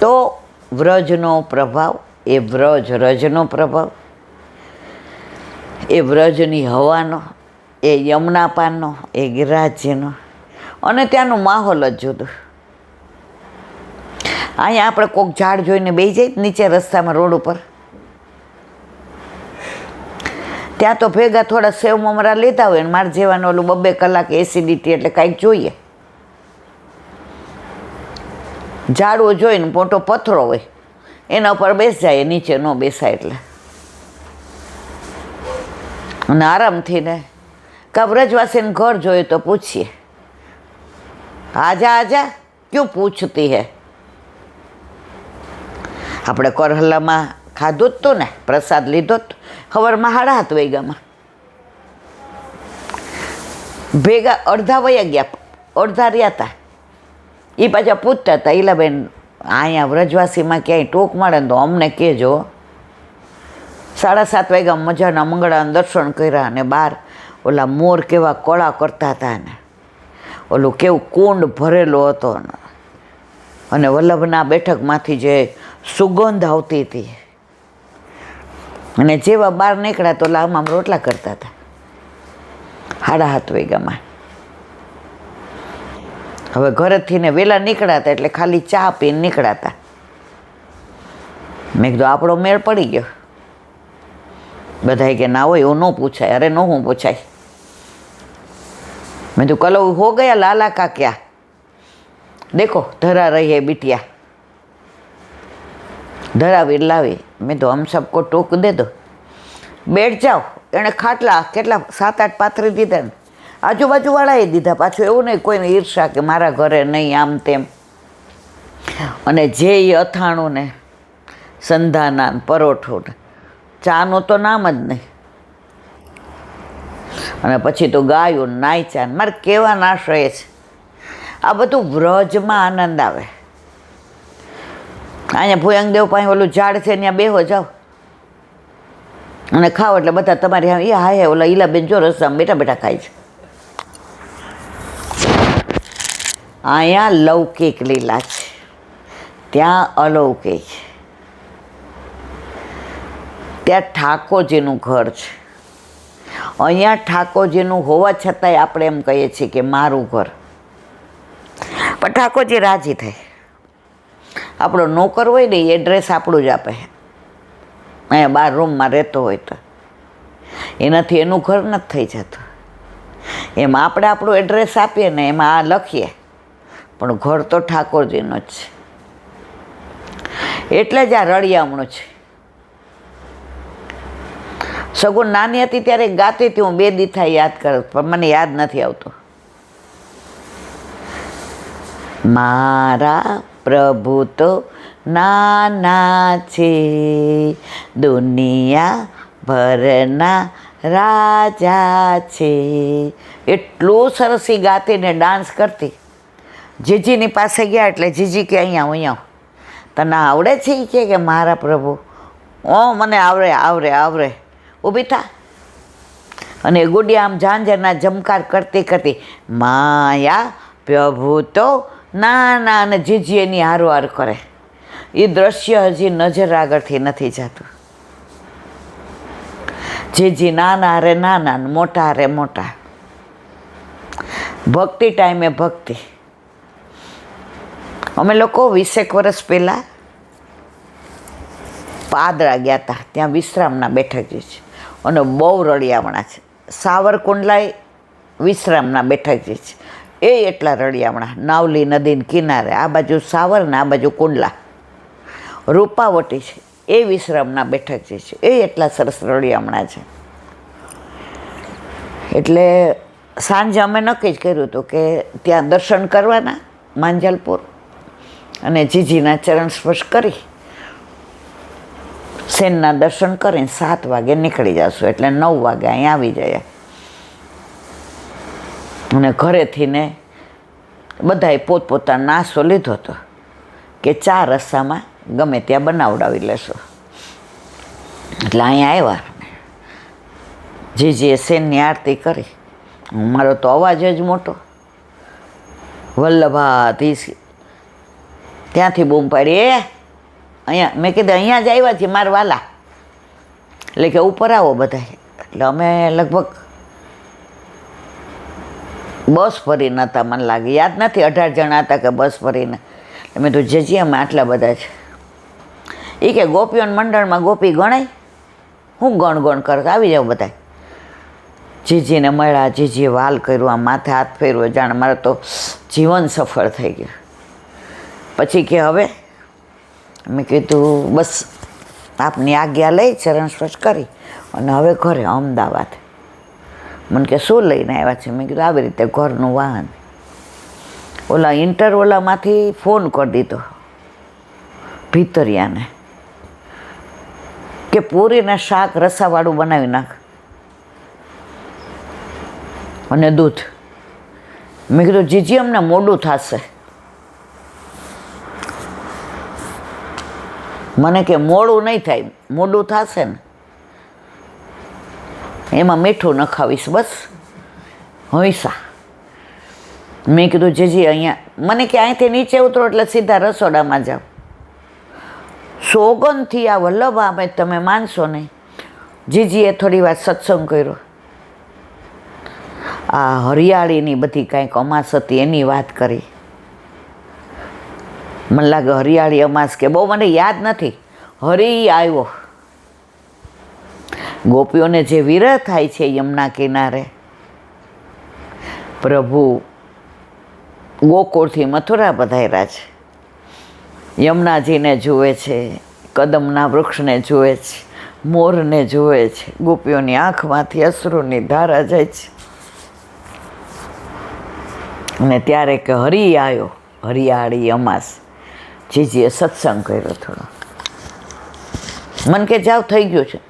તો વ્રજનો પ્રભાવ, એ રજનો પ્રભાવ, એ વ્રજની હવાનો, એ યમુના પાનનો, એ ગિરિરાજનો, અને ત્યાંનો માહોલ જ જુદો. અહીંયા આપણે કોઈક ઝાડ જોઈને બેસી જાય નીચે રસ્તામાં રોડ ઉપર, ત્યાં તો ભેગા થોડા સેવ મમરા લીધા હોય ને મારે જેવાનું ઓલું 2 કલાક એસિડિટી એટલે કાંઈક જોઈએ. ઝાડવો જોઈને મોટો પથરો હોય એના ઉપર બેસી જાય, નીચે ન બેસાય એટલે. અને આરામથી ને કા વ્રજવાસીને ઘર જોઈએ તો પૂછીએ, આજા આજા ક્યું પૂછતી હે. આપણે કરહલામાં ખાધું જ તું ને, પ્રસાદ લીધો જ સવારમાં 7:30 વાગ્યામાં. ભેગા અડધા વયા ગયા, અડધા રહ્યા હતા. એ પાછા પૂછતા હતા, ઈલાબેન અહીંયા વ્રજવાસીમાં ક્યાંય ટોક મળે ને તો અમને કહેજો. 7:30 વાગ્યા મજાના મંગળાના દર્શન કર્યા, અને બહાર ઓલા મોર કેવા કળા કરતા હતા ને ઓલું કેવું કુંડ ભરેલો હતો, અને વલ્લભના બેઠકમાંથી જે સુગંધ આવતી હતી, અને જેવા બહાર નીકળ્યા તો આમ રોટલા કરતા હતા 7:30 વાગ્યામાં. હવે ઘરેથી ને વહેલા નીકળ્યા હતા એટલે ખાલી ચા પીને નીકળ્યા હતા. મેં કીધું આપણો મેળ પડી ગયો. બધાય કે ના હોય એવું ન પૂછાય. અરે ન હું પૂછાય. મેં કીધું કલો હો ગયા લાલા કા ક્યાં, દેખો ધરા રહી હે बिटिया, ધરાવી લાવી. મેં તો હમ સબકો ટોક દે દો, બેઠ જાઓ. એણે ખાટલા કેટલા 7-8 પાથરી દીધા ને આજુબાજુવાળાએ દીધા. પાછું એવું નહીં કોઈને ઈર્ષા કે મારા ઘરે નહીં આમ તેમ. અને જે એ અથાણું ને સંધાના પરોઠું ને ચાનું તો નામ જ નહીં. અને પછી તો ગાયું નાયચા. મારે કેવા આશય છે, આ બધું વ્રજમાં આનંદ આવે. અહીંયા ભુયંગદેવ પાસે ઓલું ઝાડ છે ત્યાં બેહો જાઓ અને ખાઓ એટલે બધા તમારી એ હા ઓલા ઈલાબેન જો રસ્તામાં બેઠા બેઠા ખાય છે. અહીંયા લૌકિક લીલા છે, ત્યાં અલૌકિક. ત્યાં ઠાકોરજીનું ઘર છે. અહીંયા ઠાકોરજીનું હોવા છતાંય આપણે એમ કહીએ છીએ કે મારું ઘર. પણ ઠાકોરજી રાજી થાય. આપણો નોકર હોય ને એ એડ્રેસ આપણું જ આપે. અહીંયા 12 રૂમમાં રહેતો હોય તો એનાથી એનું ઘર નથી થઈ જતું. એમાં આપણે આપણું એડ્રેસ આપીએ ને એમાં આ લખીએ, પણ ઘર તો ઠાકોરજીનું જ છે. એટલે જ આ રળિયામણું છે. સગુણ નાની હતી ત્યારે ગાતી હતી, હું 2 દીથા યાદ કરું પણ મને યાદ નથી આવતું. મારા પ્રભુ તો નાના છે, દુનિયા ભરના રાજા છે. એટલું સરસ એ ગાતી ને ડાન્સ કરતી. જીજીની પાસે ગયા એટલે જીજી કે અહીંયા અહીંયા તને આવડે છે? એ કે મારા પ્રભુ મને આવડે આવડે આવડે. ઊભી થા. અને ગુડિયા આમ ઝાંઝરના જમકાર કરતી કરતી માયા પ્રભુ તો ના અને જીજી એની હારોહાર કરે. એ દ્રશ્ય હજી નજર આગળથી નથી જતું. જીજી નાના હારે નાના, મોટા હારે મોટા. ભક્તિ ટાઈમે ભક્તિ. અમે લોકો 20 વર્ષ પહેલાં પાદરા ગયા હતા. ત્યાં વિશ્રામના બેઠક જે છે અને બહુ રળિયામણા છે. સાવરકુંડલાય વિશ્રામના બેઠક જે છે એ એટલા રળિયામણા. નાવલી નદીને કિનારે આ બાજુ સાવર ને આ બાજુ કુંડલા. રૂપાવટી છે એ વિશ્રામના બેઠક જે છે એ એટલા સરસ રળિયામણા છે. એટલે સાંજે અમે નક્કી જ કર્યું હતું કે ત્યાં દર્શન કરવાના માંજલપુર, અને જીજીના ચરણ સ્પર્શ કરી સેનના દર્શન કરીને 7 વાગે નીકળી જશું. એટલે 9 વાગે અહીંયા આવી જાય. અને ઘરેથી ને બધાએ પોતપોતાનો નાસ્તો લીધો હતો કે 4 રસ્તામાં ગમે ત્યાં બનાવડાવી લેશો. એટલે અહીંયા આવ્યા. જીજીએ સેનની આરતી કરી. મારો તો અવાજ જ મોટો. વલ્લભાધીશ ત્યાંથી બૂમ પાડી, એ અહીંયા. મેં કીધું અહીંયા જ આવ્યા છીએ મારા વાલા, એટલે કે ઉપર આવો બધા. એટલે અમે લગભગ બસ ભરીને હતા, મને લાગે, યાદ નથી 18 જણા હતા કે બસ ભરીને. મેં તો જજી અમે આટલા બધા છે. એ કે ગોપીઓના મંડળમાં ગોપી ગણાય, હું ગણ કરતા આવી જાઉં બધા. જીજીને મળ્યા, જીજીએ વાલ કર્યું, આમ માથે હાથ ફેરવ્યો, જાણે મારે તો જીવન સફળ થઈ ગયું. પછી કે હવે મેં કીધું બસ આપની આજ્ઞા લઈ ચરણ સ્પર્શ કરી અને હવે ઘરે અમદાવાદ. મને કે શું લઈને આવ્યા છે? મેં કીધું આવી રીતે ઘરનું વાહન. ઓલા ઇન્ટરઓલામાંથી ફોન કરી દીધો ભીતરિયાને કે પૂરીને શાક રસાવાળું બનાવી નાખ અને દૂધ. મેં કીધું જીજી અમને મોડું થશે. મને કે મોડું નહીં થાય, મોડું થશે ને એમાં મીઠું નખાવીશ બસ હંસા. મેં કીધું જીજી અહીંયા, મને કે અહીંથી નીચે ઉતરો એટલે સીધા રસોડામાં જાઓ. સોગંદથી આ વલ્લભ અમે તમે માનશો નહીં, જીજીએ થોડી વાર સત્સંગ કર્યો. આ હરિયાળીની બધી કાંઈક અમાસ હતી એની વાત કરી. મને લાગે હરિયાળી અમાસ કે બહુ મને યાદ નથી. હરી આવ્યો, ગોપીઓને જે વિરહ થાય છે યમુના કિનારે, પ્રભુ ગોકુળથી મથુરા પધાર્યા છે, યમુનાજીને જુએ છે, કદમના વૃક્ષને જુએ છે, મોરને જુએ છે, ગોપીઓની આંખમાંથી અશ્રુની ધારા જાય છે. અને ત્યારે કે હરી આવ્યો, હરિયાળી અમાસ. જીજીએ સત્સંગ કર્યો થોડો. મન કે જાવ થઈ ગયું છે.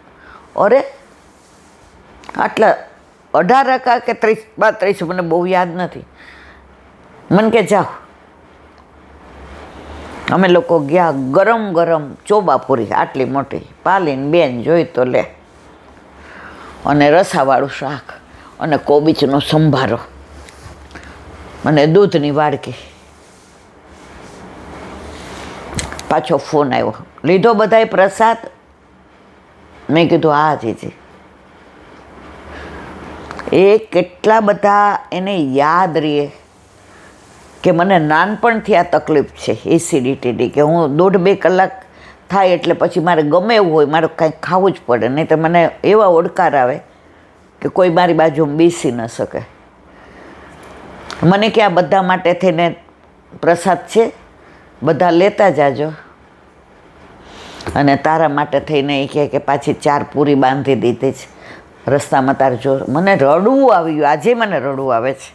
અરે આટલા 18 કે 32 મને બહુ યાદ નથી. મન કે જાઓ. અમે લોકો ગયા, ગરમ ગરમ ચોબાપુરી આટલી મોટી પાલીને બેન જોઈ તો લે, અને રસાવાળું શાક અને કોબીજનો સંભારો અને દૂધની વાડકી. પાછો ફોન આવ્યો, લીધો બધાએ પ્રસાદ? મેં કીધું હા જીજી. એ કેટલા બધા એને યાદ રહે કે મને નાનપણથી આ તકલીફ છે એસિડિટીની, કે હું 1.5-2 કલાક થાય એટલે પછી મારે ગમે એવું હોય મારે કાંઈક ખાવું જ પડે, નહીં તો મને એવા ઓડકાર આવે કે કોઈ મારી બાજુમાં બેસી ન શકે. મને કે આ બધા માટે થઈને પ્રસાદ છે, બધા લેતા જાજો, અને તારા માટે થઈને એ કહે કે પાછી 4 પૂરી બાંધી દીધી છે રસ્તામાં તારે જો. મને રડવું આવી ગયું, આજે મને રડવું આવે છે.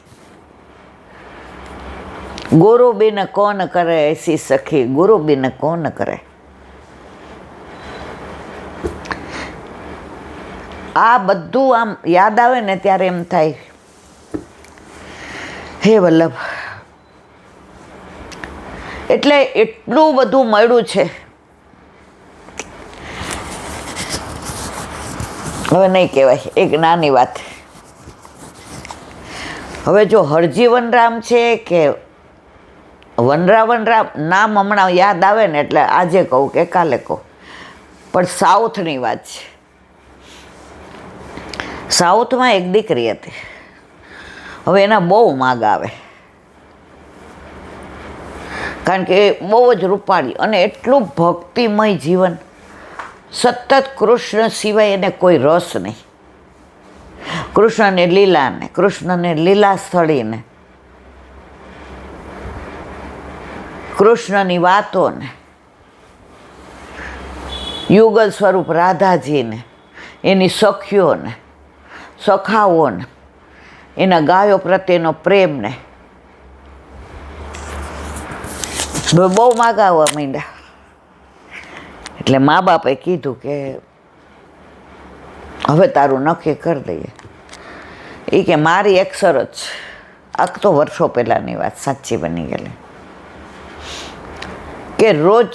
ગુરુ બિન કોણ કરે એસી સખી, ગુરુ બિન કોણ કરે. આ બધું આમ યાદ આવે ને ત્યારે એમ થાય હે વલ્લભ. એટલે એટલું બધું મળ્યું છે. હવે નહીં કહેવાય, એક નાની વાત. હવે જો હરજી વનરામ છે કે વનરાવન રામ, નામ હમણાં યાદ આવે ને એટલે આજે કહું કે કાલે કહું, પણ સાઉથની વાત છે. સાઉથમાં એક દીકરી હતી. હવે એના બહુ માગ આવે, કારણ કે એ બહુ જ રૂપાળી અને એટલું ભક્તિમય જીવન. સતત કૃષ્ણ સિવાય એને કોઈ રસ નહીં. કૃષ્ણને લીલાને, કૃષ્ણને લીલા સ્થળીને, કૃષ્ણની વાતોને, યુગલ સ્વરૂપ રાધાજીને, એની સખીઓને, સખાઓને, એના ગાયો પ્રત્યેનો પ્રેમને બહુ માગાવવા માંડ્યા. એટલે મા બાપે કીધું કે હવે તારું નક્કી કરી દઈએ. એ કે મારી એક શરત છે. આ તો વર્ષો પહેલાંની વાત સાચી બની ગયેલી, કે રોજ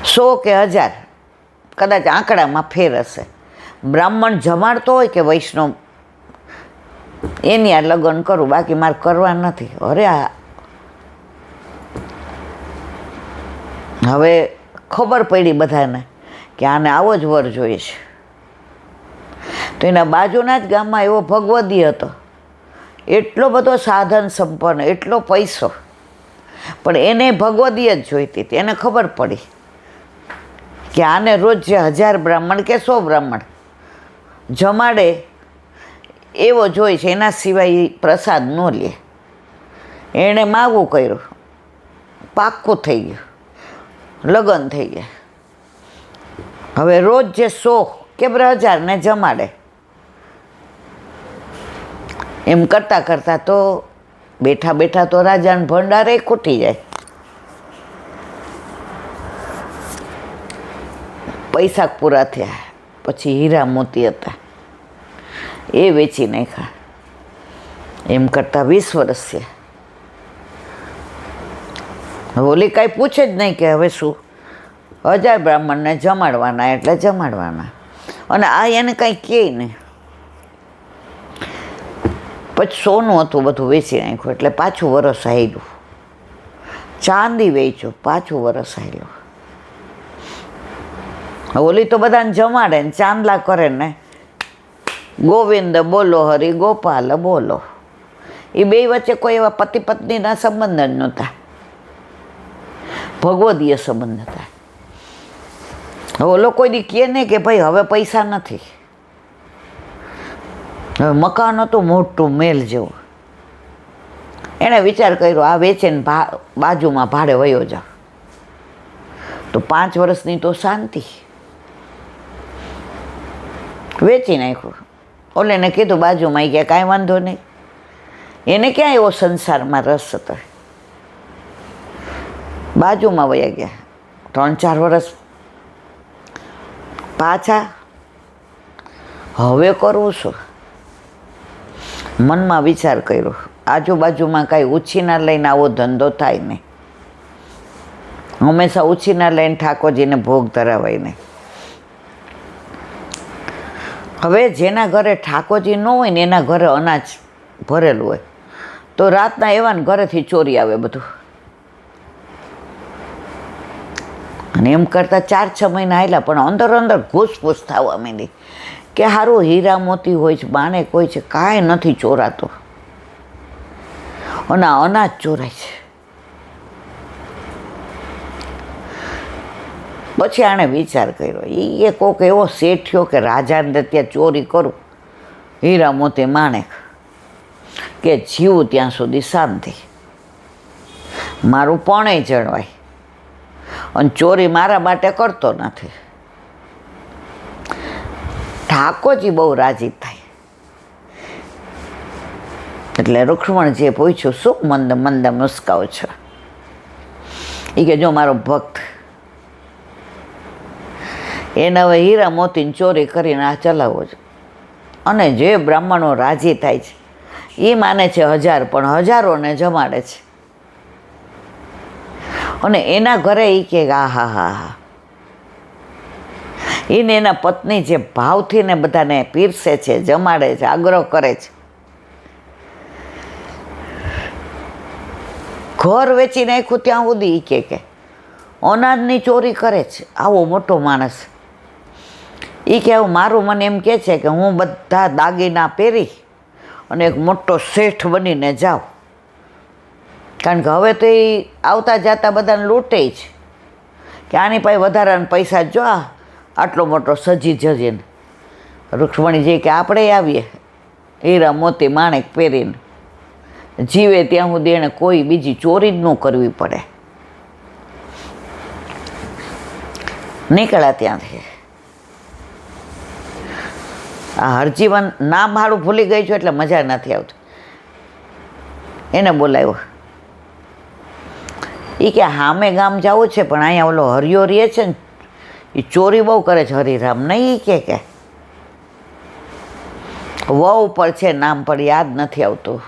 100 કે 1000 કદાચ આંકડામાં ફેર હશે, બ્રાહ્મણ જમાડતો હોય કે વૈષ્ણવ, એની આ લગ્ન કરું, બાકી મારે કરવા નથી. અરે આ હવે ખબર પડી બધાને કે આને આવો જ વર જોઈએ છે. તો એના બાજુના જ ગામમાં એવો ભગવદી હતો, એટલો બધો સાધન સંપન્ન, એટલો પૈસો, પણ એને ભગવદી જ જોઈતી હતી. એને ખબર પડી કે આને રોજ જે 1000 બ્રાહ્મણ કે 100 બ્રાહ્મણ જમાડે એવો જોઈ છે, એના સિવાય પ્રસાદ ન લે. એણે માગવું કર્યું, પાક્કું થઈ ગયું, લગ્ન થઈ ગયા. હવે રોજ જે 100 કે 1000 ને જમાડે. એમ કરતાં કરતાં તો બેઠા બેઠા તો રાજાને ભંડારે ખૂટી જાય. પૈસા પૂરા થયા પછી હીરા મોતી હતા એ વેચી નાખ્યા. એમ કરતાં 20 વર્ષ થયા. ઓલી કાંઈ પૂછે જ નહીં કે હવે શું 1000 બ્રાહ્મણને જમાડવાના એટલે જમાડવાના, અને આ એને કાંઈ કહે નહીં. પછી સોનું હતું બધું વેચી નાખ્યું એટલે પાછું વરસ હાલ્યું. ચાંદી વેચ્યું, પાછું વરસ હાલ્યું. ઓલી તો બધાને જમાડે ને ચાંદલા કરે ને ગોવિંદ બોલો હરિ ગોપાલ બોલો. એ બે વચ્ચે કોઈ એવા પતિ પત્નીના સંબંધ જ નહોતા, ભગવદીય સંબંધ હતા. ઓલો કોઈ દી કહે નહીં કે ભાઈ હવે પૈસા નથી. હવે મકાન હતું મોટું મહેલ જેવું. એણે વિચાર કર્યો આ વેચીને બાજુમાં ભાડે વયો જાવ તો 5 વર્ષની તો શાંતિ. વેચી નાખ્યું. ઓલેને કીધું બાજુમાં, એ કે કાંઈ વાંધો નહીં. એને ક્યાં એવો સંસારમાં રસ હતો. બાજુમાં વયા ગયા. 3-4 વર્ષ પાછા. હવે કરવું શું? મનમાં વિચાર કર્યો, આજુબાજુમાં કાંઈ ઉછીના લઈને આવો ધંધો થાય નહીં. હંમેશા ઉછીના લઈને ઠાકોરજીને ભોગ ધરાવાય નહીં. હવે જેના ઘરે ઠાકોરજી ન હોય ને એના ઘરે અનાજ ભરેલું હોય તો રાતના એવાને ઘરેથી ચોરી આવે બધું. અને એમ કરતાં 4-6 મહિના આવેલા પણ અંદર અંદર ઘૂસપૂસ થવા માંડી કે સારું હીરા મોતી હોય છે, માણેક હોય છે, કાંઈ નથી ચોરાતો અને અનાજ ચોરાય છે. પછી આણે વિચાર કર્યો, એ કોક એવો શેઠિયો કે રાજાને ત્યાં ચોરી કરું હીરા મોતી માણેક કે જીવું ત્યાં સુધી શાંતિ, મારું પણે જળવાય અને ચોરી મારા માટે કરતો નથી. ઠાકોરજી બહુ રાજી થાય. એટલે રૂક્ષ્મણજીએ પૂછ્યું, શું મંદ મંદ મુસ્કાઓ છો? એ કે જો મારો ભક્ત એને હવે હીરા મોતીની ચોરી કરીને આ ચલાવવો છે, અને જે બ્રાહ્મણો રાજી થાય છે એ માને છે 1000 પણ હજારોને જમાડે છે. અને એના ઘરે એ કે હા હા હા હા, એને એના પત્ની જે ભાવથી ને બધાને પીરસે છે, જમાડે છે, આગ્રહ કરે છે. ઘર વેચી નાખ્યું ત્યાં સુધી કે અનાજની ચોરી કરે છે આવો મોટો માણસ. એ કે મારું મને એમ કહે છે કે હું બધા દાગીના પહેરી અને એક મોટો શેઠ બનીને જાઉં, કારણ કે હવે તો એ આવતા જતા બધાને લૂંટે જ કે આની પાસે વધારાના પૈસા જો આટલો મોટો સજી જજીને. રૂક્ષ્મણીજી કે આપણે આવીએ હીરા મોતી માણેક પહેરીને, જીવે ત્યાં સુધી એને કોઈ બીજી ચોરી જ ન કરવી પડે. નીકળ્યા ત્યાંથી. આ હરજીવન નામ ભાડું ભૂલી ગઈ છું એટલે મજા નથી આવતી. એને બોલાવ્યો. એ કે હામે ગામ જવું છે પણ અહીંયા ઓલો હરિયો રહે છે ને એ ચોરી બહુ કરે છે હરિરામ. નહીં કે વહુ પર છે નામ પણ યાદ નથી આવતું.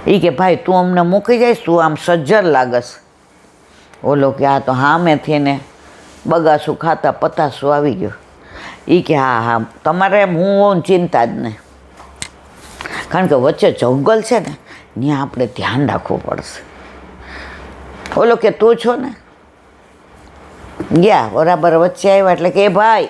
એ કે ભાઈ તું અમને મૂકી જઈશ, તું આમ સજ્જર લાગસ. ઓલો કે આ તો હામેથી ને બગાસું ખાતા પતાસું આવી ગયો. એ કે હા હા તમારે હું ચિંતા જ નહીં, કારણ કે વચ્ચે જંગલ છે ને ત્યાં આપણે ધ્યાન રાખવું પડશે. ઓલો કે તું છો ને ગયા બરાબર વચ્ચે આવ્યા એટલે કે એ ભાઈ